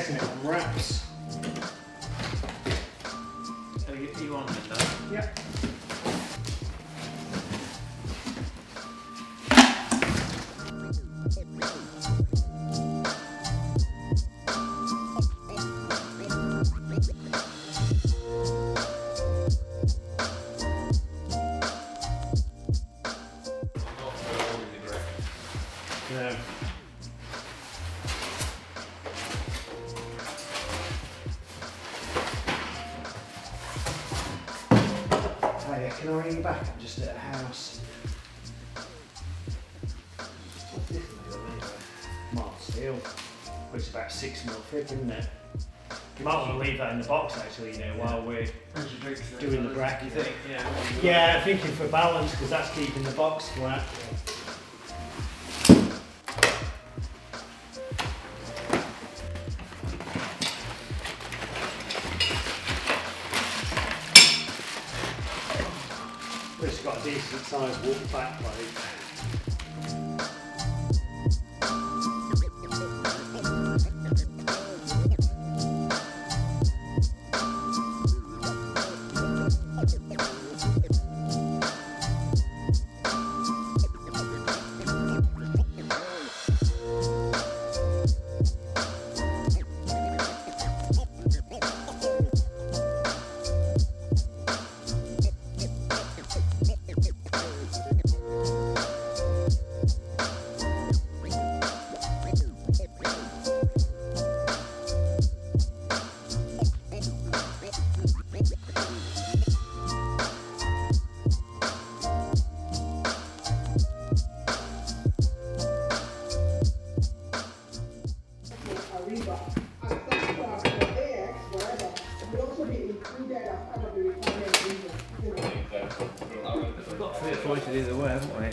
getting it on wraps. So you on with that? Yeah. Yeah. Hiya, can I ring you back? I'm just at a house. What's this made of anyway? Mild steel. But it's about 6mm thick, isn't it? You might want to leave that in the box actually, you know, while we're doing the bracket. You think? Yeah. Yeah, I'm thinking for balance because that's keeping the box flat. It's got a decent sized wood back plate. We've got 3 or 4 to either way, haven't we?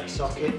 Socket.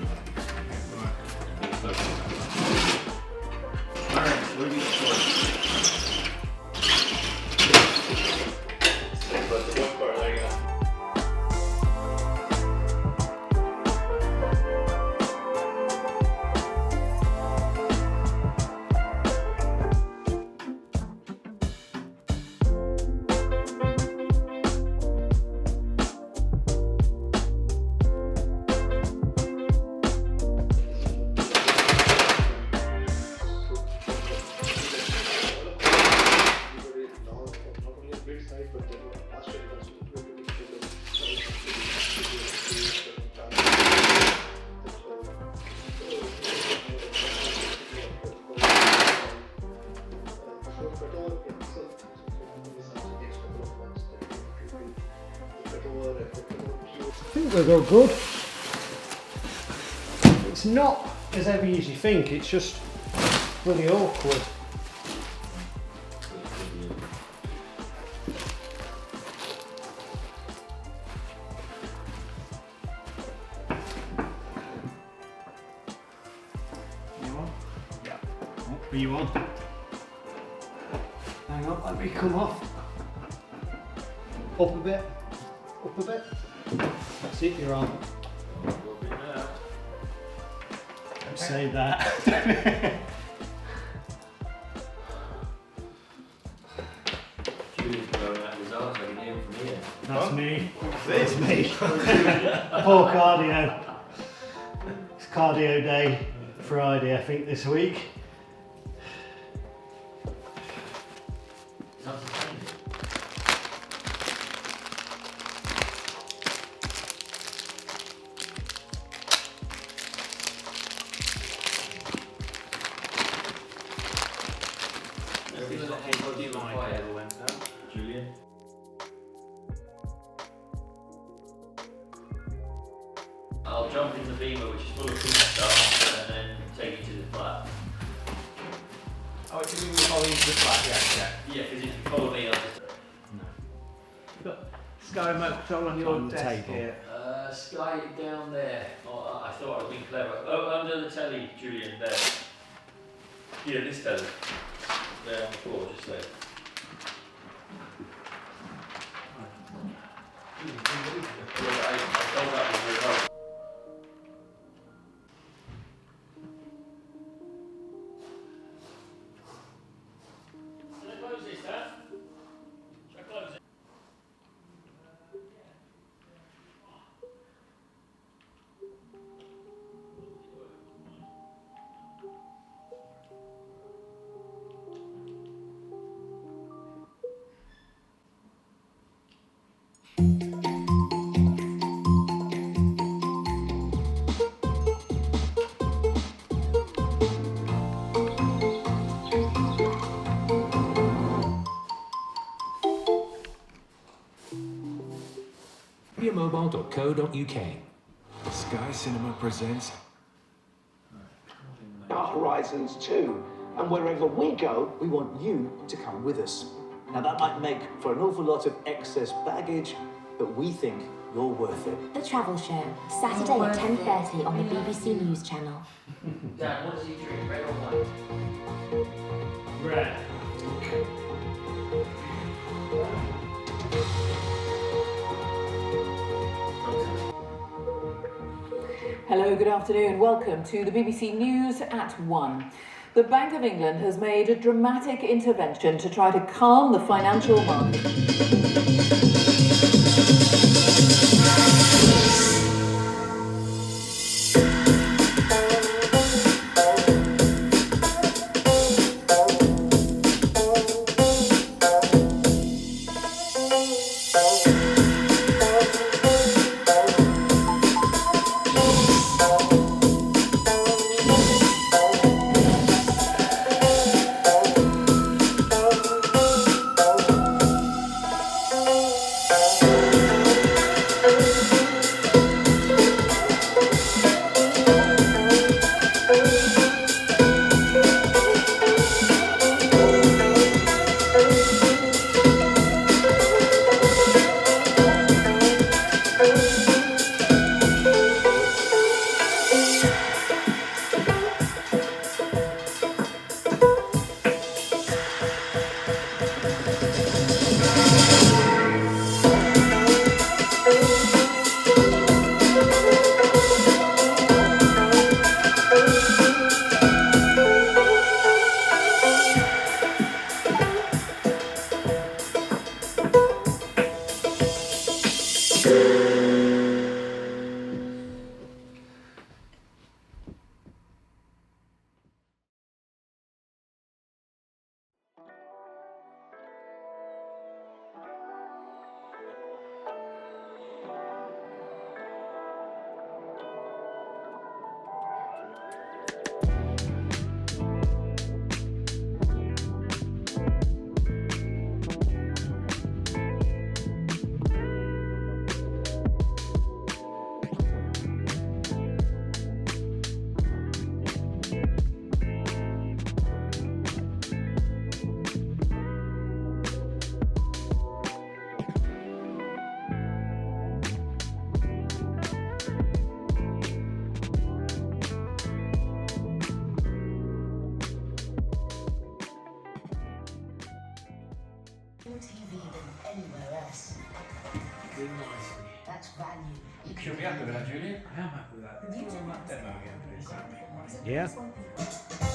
I think we'll go good. It's not as heavy as you think, it's just really awkward. You on? Yeah. Are you on? Hang on, let me come off. Up a bit. Up a bit. That's it, you're on. Don't say that. That's me. It's me. Poor cardio. It's cardio day, Friday, I think, this week. I'll jump in the Beamer, which is full of food stuff, and then take it to the flat. Oh, it's going to follow into the flat, yeah. Yeah, because if you follow me, I'll just... You've got Sky remote control on your On the desk table. here. Sky down there. Oh, I thought I was being clever. Oh, under the telly, Julian, there. Yeah, this telly. There on the floor, just there. I told that was very hard. Should I close this, Dad? Should I close it? Mobile.co.uk. Sky Cinema presents Our horizons too. And wherever we go, we want you to come with us. Now that might make for an awful lot of excess baggage, but we think you're worth it. The Travel Show, Saturday at 10:30 on the BBC News Channel. Dad, what does he drink? Red or white? Red. Hello, good afternoon. Welcome to the BBC News at 1. The Bank of England has made a dramatic intervention to try to calm the financial market. That's value. You should be happy with that, Julian. I am happy with that. Can you run that demo again, please? Yeah.